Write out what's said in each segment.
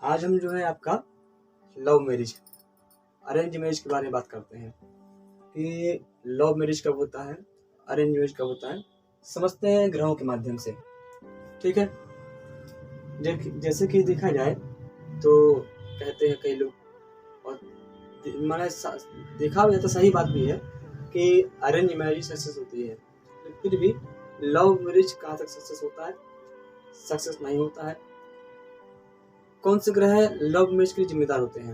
आज हम जो है आपका लव मैरिज, अरेंज मैरिज के बारे में बात करते हैं कि लव मैरिज कब होता है, अरेंज मैरिज कब होता है। समझते हैं ग्रहों के माध्यम से। ठीक है, जैसे कि देखा जाए तो कहते हैं कई लोग, और मैंने देखा भी है तो सही बात भी है कि अरेंज मैरिज सक्सेस होती है, फिर भी लव मैरिज कहाँ तक सक्सेस होता है, सक्सेस नहीं होता है। कौन से ग्रह लव मैरिज के लिए जिम्मेदार होते हैं,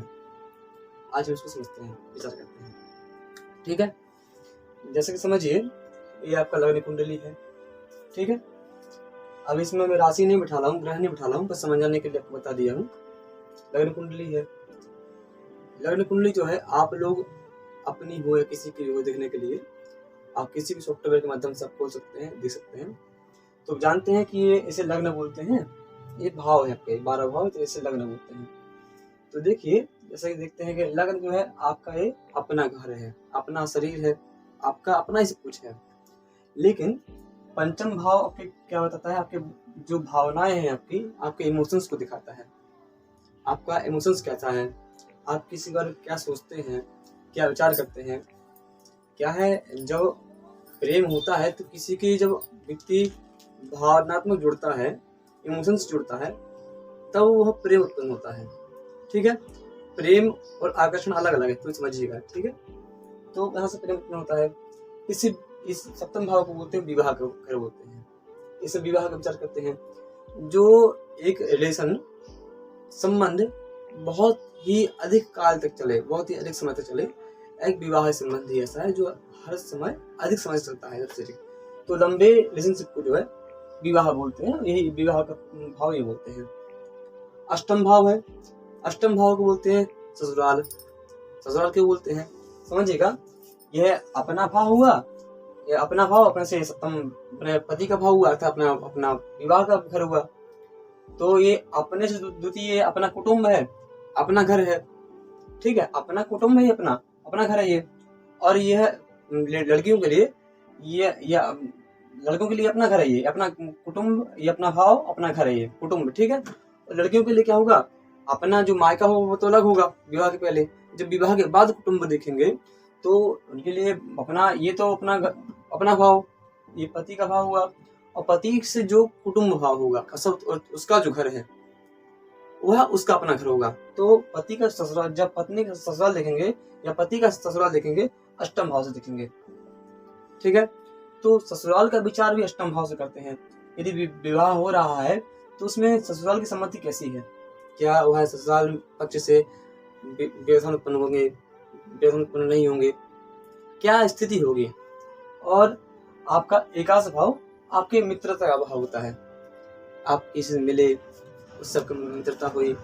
आज हम इसको समझते हैं, विचार करते हैं। ठीक है, जैसे कि समझिए ये आपका लग्न कुंडली है। ठीक है, अब इसमें मैं राशि नहीं बिठा रहा हूँ, ग्रह नहीं बिठा रहा हूँ, बस समझ जाने के लिए आपको बता दिया हूँ। लग्न कुंडली है। लग्न कुंडली जो है आप लोग अपनी हो या किसी की हो देखने के लिए आप किसी भी सॉफ्टवेयर के माध्यम से आप खोल सकते हैं, देख सकते हैं। तो जानते हैं कि ये इसे लग्न बोलते हैं, ये भाव है आपके 12 भाव, तो इसे लग्न बोलते हैं। तो देखिए जैसे कि देखते हैं कि लग्न जो है आपका ये अपना घर है, अपना शरीर है, आपका अपना ही सब कुछ है। लेकिन पंचम भाव आपके क्या बताता है, आपके जो भावनाएं हैं आपके इमोशंस को दिखाता है। आपका इमोशंस कैसा है, आप किसी बारे में क्या सोचते हैं, क्या विचार करते हैं। क्या है, जब प्रेम होता है तो किसी की जब व्यक्ति भावनात्मक जुड़ता है, इमोशंस जुड़ता है, तब वह प्रेम उत्पन्न होता है। ठीक है, प्रेम और आकर्षण अलग अलग है, तो समझिएगा। ठीक है, तो यहाँ से प्रेम उत्पन्न होता है। इस सप्तम भाव को बोलते हैं विवाह का घर बोलते हैं। इसे विवाह का विचार करते हैं। जो एक रिलेशन संबंध बहुत ही अधिक काल तक चले, बहुत ही अधिक समय तक चले, एक विवाह संबंध ही ऐसा है जो हर समय अधिक समय चलता है। तो लंबे रिलेशनशिप को जो है विवाह बोलते हैं, यही विवाह का भाव ये बोलते हैं। अष्टम भाव है, अष्टम भाव को बोलते हैं ससुराल। ससुराल क्यों बोलते हैं, समझिएगा। यह अपना भाव हुआ, यह अपना भाव अपने से सप्तम अपने पति का भाव हुआ, अर्थात अपना अपना विवाह का घर हुआ। तो ये अपने से द्वितीय अपना कुटुंब है, अपना घर है। ठीक है, अपना कुटुंब है, अपना अपना घर है ये। और यह लड़कियों के लिए लड़कों के लिए अपना घर है ये, अपना कुटुंब, ये अपना भाव, अपना घर है ये कुटुंब। ठीक है, और लड़कियों के लिए क्या होगा, अपना जो मायका हो वो तो अलग होगा विवाह के पहले। जब विवाह के बाद कुटुंब देखेंगे तो उनके लिए अपना, ये तो अपना भाव, ये पति का भाव हुआ, और पति से जो कुटुंब भाव होगा उसका जो घर है वह उसका अपना घर होगा। तो पति का ससुराल, जब पत्नी का ससुराल देखेंगे या पति का ससुराल देखेंगे, अष्टम भाव से देखेंगे। ठीक है, तो ससुराल का विचार भी अष्टम भाव से करते हैं। यदि विवाह हो रहा है तो उसमें ससुराल की सम्मति कैसी है, क्या वह ससुराल पक्ष से व्यवधान उत्पन्न होंगे, व्यवधान उत्पन्न नहीं होंगे, क्या स्थिति होगी। और आपका एकादश भाव आपके मित्रता का भाव होता है। आप किसी से मिले, उस सबकी मित्रता हुई,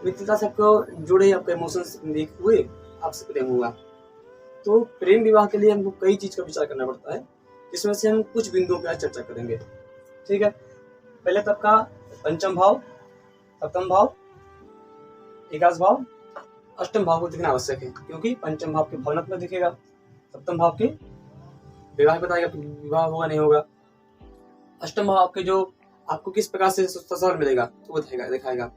मित्रता से आपको जुड़े, आपके इमोशंस हुए, आपसे प्रेम हुआ। तो प्रेम विवाह के लिए हमको कई चीज का विचार करना पड़ता है, जिसमें से हम कुछ बिंदुओं पर चर्चा करेंगे। ठीक है, पहले तब का पंचम भाव, सप्तम भाव, एकादश भाव, अष्टम भाव को देखना आवश्यक है, क्योंकि पंचम भाव के भावनात्मक दिखेगा, सप्तम भाव के विवाह बताएगा विवाह होगा नहीं होगा, अष्टम भाव आपके जो आपको किस प्रकार से ससुराल मिलेगा तो वो दिखाएगा।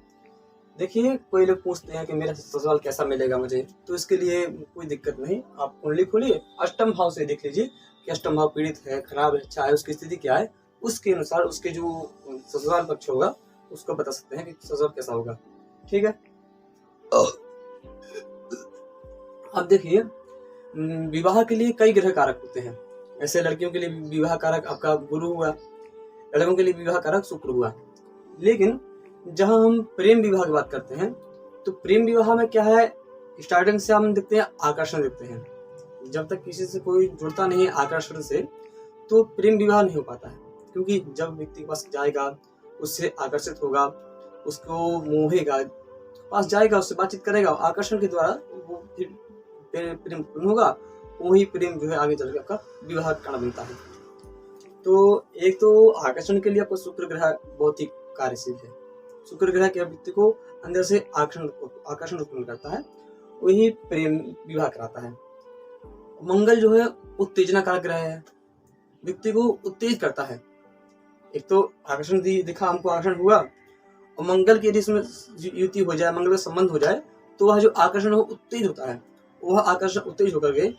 देखिए कोई लोग पूछते हैं कि मेरा ससुराल कैसा मिलेगा मुझे, तो इसके लिए कोई दिक्कत नहीं, आप कुंडली खोलिए, अष्टम भाव से देख लीजिए कि अष्टम भाव पीड़ित है, खराब है, अच्छा है, उसकी स्थिति क्या है, उसके अनुसार उसके जो ससुराल पक्ष होगा उसको बता सकते हैं कि ससुराल कैसा होगा। ठीक है, अब देखिए विवाह के लिए कई ग्रह कारक होते हैं। ऐसे लड़कियों के लिए विवाह कारक आपका गुरु हुआ, लड़कों के लिए विवाह कारक शुक्र हुआ। लेकिन जहां हम प्रेम विवाह की बात करते हैं तो प्रेम विवाह में क्या है, स्टार्टिंग से हम देखते हैं आकर्षण देखते हैं। जब तक किसी से कोई जुड़ता नहीं है आकर्षण से, तो प्रेम विवाह नहीं हो पाता है। क्योंकि जब व्यक्ति के पास जाएगा, उससे आकर्षित होगा, उसको मोहेगा, पास जाएगा, उससे बातचीत करेगा, आकर्षण के द्वारा वो फिर प्रेम उत्पन्न होगा, वही प्रेम जो है आगे चलकर आपका विवाह का कारण बनता है। तो एक तो आकर्षण के लिए आपको शुक्र ग्रह बहुत ही कार्यशील है। शुक्र ग्रह के व्यक्ति को अंदर से आकर्षण उत्पन्न करता है, वही प्रेम विवाह कराता है। मंगल जो है उत्तेजना कारक ग्रह है, व्यक्ति को उत्तेजित करता है। एक तो आकर्षण दिखा, हमको आकर्षण हुआ, और मंगल की यदि इसमें युति हो जाए, मंगल का संबंध हो जाए, तो वह जो आकर्षण हो उत्तेजित होता है, वह आकर्षण उत्तेजित होकर के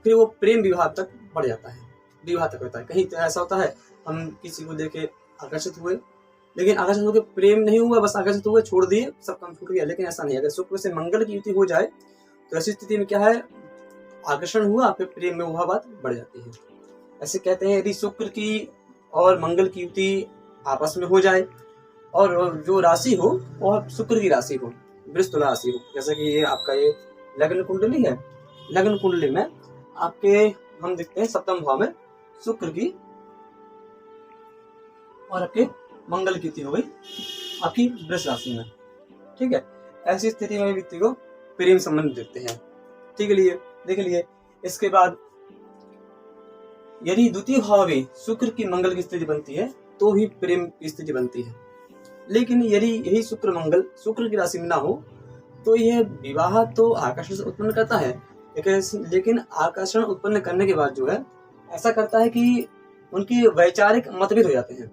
फिर वो प्रेम विवाह तक बढ़ जाता है, विवाह तक होता है। कहीं तो ऐसा होता है हम किसी को देख के आकर्षित हुए, लेकिन आकर्षित होकर प्रेम नहीं हुआ, बस आकर्षित हुए, छोड़ दिए, सब काम छूट गया। लेकिन ऐसा नहीं, अगर शुक्र से मंगल की युति हो जाए तो ऐसी स्थिति में क्या है, आकर्षण हुआ, फिर प्रेम में वह बात बढ़ जाती है। ऐसे कहते हैं यदि शुक्र की और मंगल की युति आपस में हो जाए और जो राशि हो वह शुक्र की राशि हो, वृष तुला राशि हो, जैसे कि ये आपका ये लग्न कुंडली है, लग्न कुंडली में आपके हम देखते हैं सप्तम भाव में शुक्र की और आपके मंगल की युति हो गई आपकी वृष राशि में, ठीक है। ऐसी स्थिति में व्यक्ति को प्रेम संबंध देते हैं, ठीक है। देख लिए इसके बाद यदि द्वितीय भाव में शुक्र की मंगल की स्थिति बनती है तो ही प्रेम की स्थिति बनती है। लेकिन यदि यही शुक्र मंगल शुक्र की राशि में ना हो तो यह विवाह तो आकर्षण से उत्पन्न करता है, लेकिन आकर्षण उत्पन्न करने के बाद जो है ऐसा करता है कि उनकी वैचारिक मतभेद हो जाते हैं,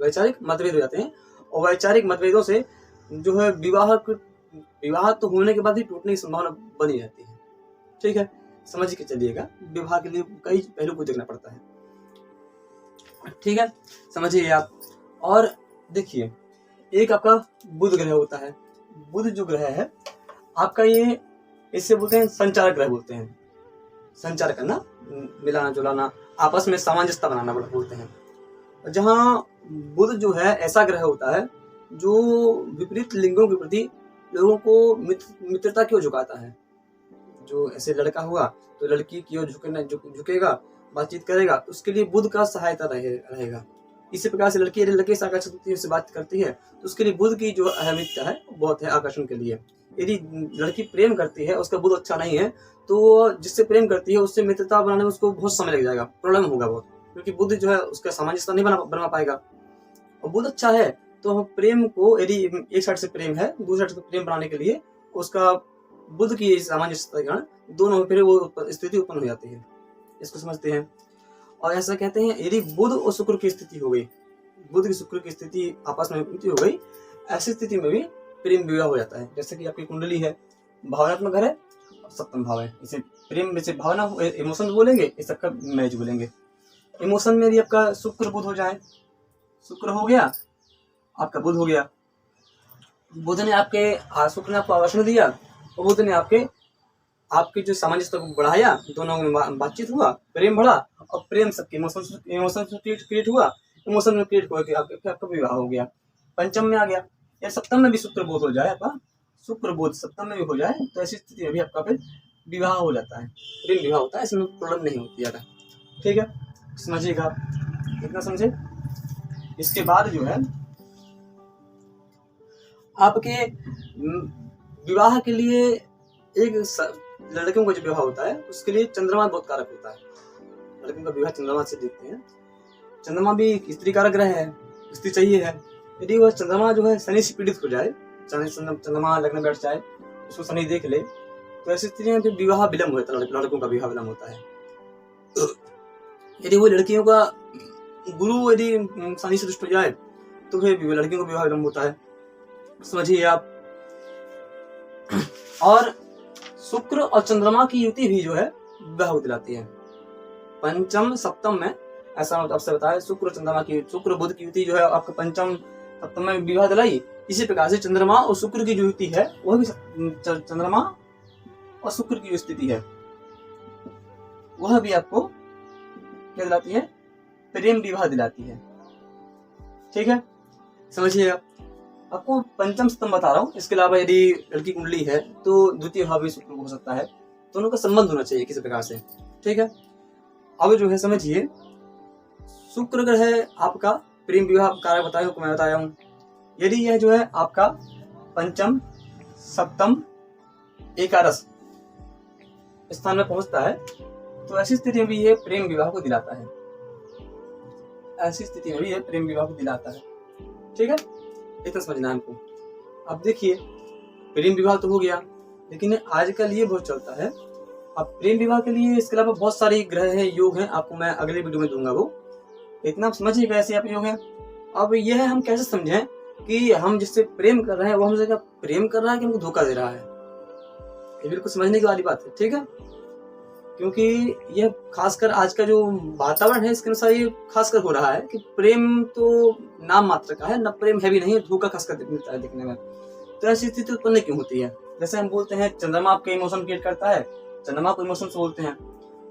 वैचारिक मतभेद हो जाते हैं। और वैचारिक मतभेदों से जो है विवाह तो होने के बाद ही टूटने की संभावना बनी रहती है, ठीक है। समझ के चलिएगा, विवाह के लिए कई पहलू को देखना पड़ता है, ठीक है, समझिए आप। और देखिए एक आपका बुध ग्रह होता है, बुध जो ग्रह है आपका ये इससे बोलते हैं संचार ग्रह बोलते हैं, संचार करना, मिलाना जुलाना, आपस में सामंजस्य बनाना बोलते हैं। जहाँ बुध जो है ऐसा ग्रह होता है जो विपरीत लिंगों के प्रति लोगों को मित्रता क्यों झुकाता है। जो ऐसे लड़का हुआ तो लड़की की ओर झुकेगा, बातचीत करेगा, उसके लिए बुध का सहायता रहेगा। इसी प्रकार से लड़की यदि लड़के से आकर्षित होती है, उससे बात करती है, तो उसके लिए बुध की जो अहमियत है बहुत है आकर्षण के लिए। यदि लड़की प्रेम करती है, उसका बुध अच्छा नहीं है, तो जिससे प्रेम करती है उससे मित्रता बनाने में उसको बहुत समय लग जाएगा, प्रॉब्लम होगा बहुत, क्योंकि बुध जो है उसका सामंजस्य नहीं बना पाएगा। और बुध अच्छा है तो प्रेम को यदि एक साइड से प्रेम है, दूसरी साइड से प्रेम बनाने के लिए उसका बुध की सामंजस्य के कारण दोनों फिर वो स्थिति उत्पन्न हो जाती है, इसको समझते हैं। और ऐसा कहते हैं यदि बुध और शुक्र की स्थिति हो गई, बुध की शुक्र की स्थिति आपस में हो गई, ऐसी स्थिति में भी प्रेम विवाह हो जाता है। जैसे कि आपकी कुंडली है, भावनात्मक घर है, सप्तम भाव है, इसे प्रेम में से भावना इमोशन बोलेंगे, इस सबका मैच बोलेंगे। इमोशन में यदि आपका शुक्र बुध हो जाए, शुक्र हो गया आपका बुध हो गया, बुध ने आपके शुक्र ने आपको आकर्षण दिया और बुध ने आपके जो सामंजस्य को बढ़ाया, दोनों में बातचीत हुआ, प्रेम बढ़ा और प्रेम सबके इमोशन क्रिएट हुआ, इमोशन में क्रिएट हुआ आपका विवाह हो गया। पंचम में आ गया या सप्तम में भी शुक्र बोध हो जाए, आपका शुक्र बोध सप्तम में भी हो जाए, तो ऐसी स्थिति में भी आपका फिर विवाह हो जाता है, प्रेम विवाह होता है, इसमें प्रॉब्लम नहीं होती ज़्यादा, ठीक है, समझिएगा आप, इतना समझे। इसके बाद जो है आपके विवाह के लिए एक लड़कियों का जो विवाह होता है उसके लिए चंद्रमा बहुत कारक होता है। लड़कियों का विवाह चंद्रमा से देखते हैं, चंद्रमा भी स्त्री कारक ग्रह है, स्त्री चाहिए है। यदि वह चंद्रमा जो है शनि से पीड़ित हो जाए, चंद्रमा लग्न बैठ जाए, उसको शनि देख ले, तो ऐसी स्थिति में विवाह विलंब होता है, लड़कों का विवाह विलंब होता है। यदि वो लड़कियों का गुरु यदि शनि से दुष्ट हो जाए तो फिर लड़कियों का विवाह विलंब होता है, समझिए आप। और शुक्र और चंद्रमा की युति भी जो है विवाह दिलाती है। पंचम सप्तम में ऐसा आपसे बताया, शुक्र बुध की युति जो है आपका पंचम सप्तम में विवाह दिलाई। इसी प्रकार से चंद्रमा और शुक्र की जो युति है वह भी चंद्रमा और शुक्र की जो स्थिति है वह भी आपको क्या दिलाती है, प्रेम विवाह दिलाती है, ठीक है, समझिएगा। आपको पंचम सप्तम बता रहा हूँ, इसके अलावा यदि लड़की कुंडली है तो द्वितीय भाव भी शुक्र हो सकता है, दोनों का संबंध होना चाहिए किसी प्रकार से, ठीक है। अब जो है समझिए, शुक्र ग्रह आपका प्रेम विवाह कारक बताया मैं बताया हूँ। यदि यह जो है आपका पंचम सप्तम एकादश स्थान में पहुंचता है तो ऐसी स्थिति में भी यह प्रेम विवाह को दिलाता है, ऐसी स्थिति में भी यह प्रेम विवाह को दिलाता है, ठीक है, इतना समझना है हमको। अब देखिए प्रेम विवाह तो हो गया, लेकिन आजकल ये बहुत चलता है। अब प्रेम विवाह के लिए इसके अलावा बहुत सारे ग्रह हैं, योग हैं, आपको मैं अगले वीडियो में दूंगा, वो इतना समझिएगा ऐसे आप योग हैं। अब यह हम कैसे समझें कि हम जिससे प्रेम कर रहे हैं वो हमसे क्या प्रेम कर रहा है कि हमको धोखा दे रहा है। ये बिल्कुल समझने की वाली बात है, ठीक है। क्योंकि यह खासकर आज का जो वातावरण है इसके अनुसार ये खासकर हो रहा है कि प्रेम तो नाम मात्र का है, न प्रेम है भी नहीं, धोखा खासकर मिलता है दिखने में। तो ऐसी स्थिति उत्पन्न क्यों होती है? जैसे हम बोलते हैं चंद्रमा आपके इमोशन क्रिएट करता है, चंद्रमा को इमोशन बोलते हैं,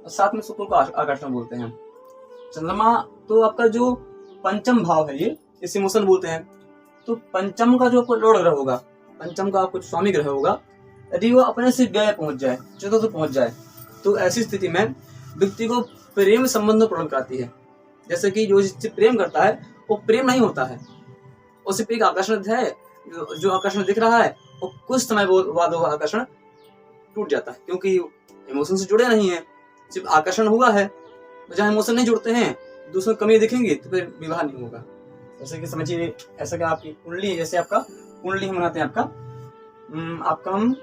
और साथ में शुक्र को आकर्षण बोलते हैं। चंद्रमा तो आपका जो पंचम भाव है, ये इस इमोशन बोलते हैं। तो पंचम का जो आपको लॉर्ड ग्रह होगा, पंचम का आपको स्वामी ग्रह होगा, यदि वो अपने से व्यय पहुंच जाए, चतुर्थ पहुंच जाए, तो ऐसी स्थिति में व्यक्ति को प्रेम संबंध में प्रॉब्लम आती है। जैसे कि जो जिससे प्रेम करता है वो प्रेम नहीं होता है, वो सिर्फ एक आकर्षण है, जो आकर्षण दिख रहा है वो कुछ समय बाद वो आकर्षण टूट जाता है, क्योंकि इमोशन से जुड़े नहीं है, सिर्फ आकर्षण हुआ है। तो जहाँ इमोशन नहीं जुड़ते हैं, दूसरों की कमी दिखेंगी तो फिर विवाह नहीं होगा। जैसे कि समझिए ऐसा कि आपकी कुंडली, जैसे आपका कुंडली हम बनाते हैं, आपका हम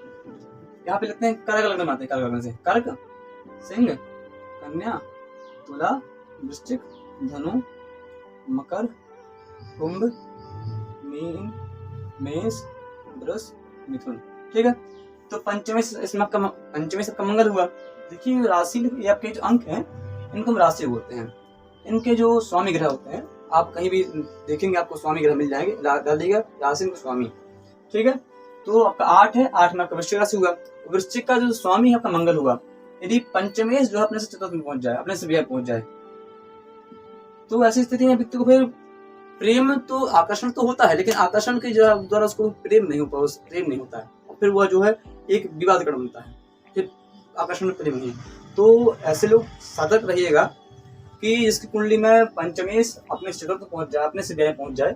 यहाँ पे लिखते हैं कर्क लग्न बनाते हैं, कर्क लग्न से कर्क, सिंह, कन्या, तुला, वृश्चिक, धनु, मकर, कुंभ, मीन, मेष, वृष, मिथुन, ठीक है। तो पंचमे इसमें आपका पंचमे से आपका मंगल हुआ। देखिए राशि, ये आपके जो अंक हैं इनको हम राशि बोलते हैं। इनके जो स्वामी ग्रह होते हैं, आप कहीं भी देखेंगे आपको स्वामी ग्रह मिल जाएंगे, डालिएगा राशि में स्वामी, ठीक है। तो आपका 8 है, 8 में आपका वृश्चिक राशि हुआ। वृश्चिक का जो स्वामी है आपका मंगल हुआ। यदि पंचमेश जो है अपने से चतुर्थ में पहुंच जाए, अपने से व्यय पहुंच जाए, तो ऐसी स्थिति में व्यक्ति को फिर प्रेम तो आकर्षण तो होता है, लेकिन आकर्षण के द्वारा उसको प्रेम नहीं होता है, और फिर वह जो है एक विवाद कारण बनता है, फिर आकर्षण में प्रेम नहीं। तो ऐसे लोग सतर्क रहिएगा कि इसकी कुंडली में पंचमेश अपने से चतुर्थ पहुंच जाए, अपने से व्यय पहुंच जाए,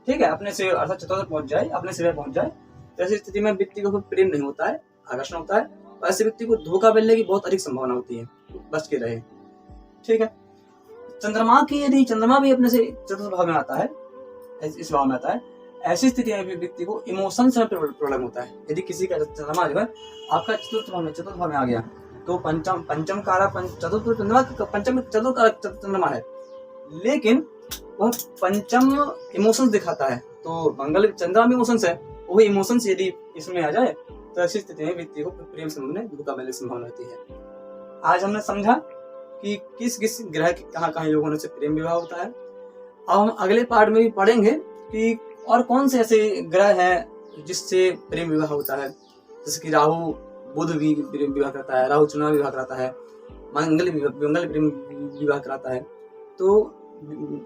ठीक है, अपने से अर्थात चतुर्थ पहुंच जाए, अपने से व्यय पहुंच जाए। तो ऐसी स्थिति में व्यक्ति को प्रेम नहीं होता है, आकर्षण होता है, और ऐसे व्यक्ति को धोखा मिलने की बहुत अधिक संभावना होती है, बच के रहे, ठीक है। चंद्रमा की यदि चंद्रमा भी अपने से चतुर्थ भाव में आता है, इस भाव में आता है, ऐसी स्थिति में व्यक्ति को इमोशन से प्रॉब्लम होता है। यदि किसी का चंद्रमा जो है आपका चतुर्थ भाव में आ गया, तो पंचम कारक चतुर्थ चंद्रमा, पंचम चतुर्थ कारक चंद्रमा है, लेकिन वह पंचम इमोशंस दिखाता है। तो मंगल चंद्रमा भी इमोशंस है, वही इमोशंस यदि इसमें आ जाए तो ऐसी स्थिति में व्यक्ति को प्रेम संबंध में धोखा मिलने की संभावना रहती है। आज हमने समझा कि किस किस ग्रह के कहाँ योग होने से प्रेम विवाह होता है। अब हम अगले पार्ट में भी पढ़ेंगे कि और कौन से ऐसे ग्रह हैं जिससे प्रेम विवाह होता है। जैसे कि राहु, बुध भी प्रेम विवाह करता है, राहु चुनाव विवाह कराता है, मंगल प्रेम विवाह कराता है। तो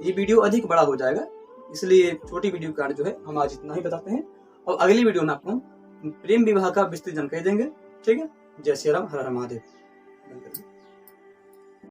ये वीडियो अधिक बड़ा हो जाएगा, इसलिए छोटी वीडियो कार्ड जो है हम आज इतना ही बताते हैं, और अगली वीडियो में आपको प्रेम विवाह का विस्तृत जानकारी देंगे, ठीक है। जय श्री राम, हर हर महादेव।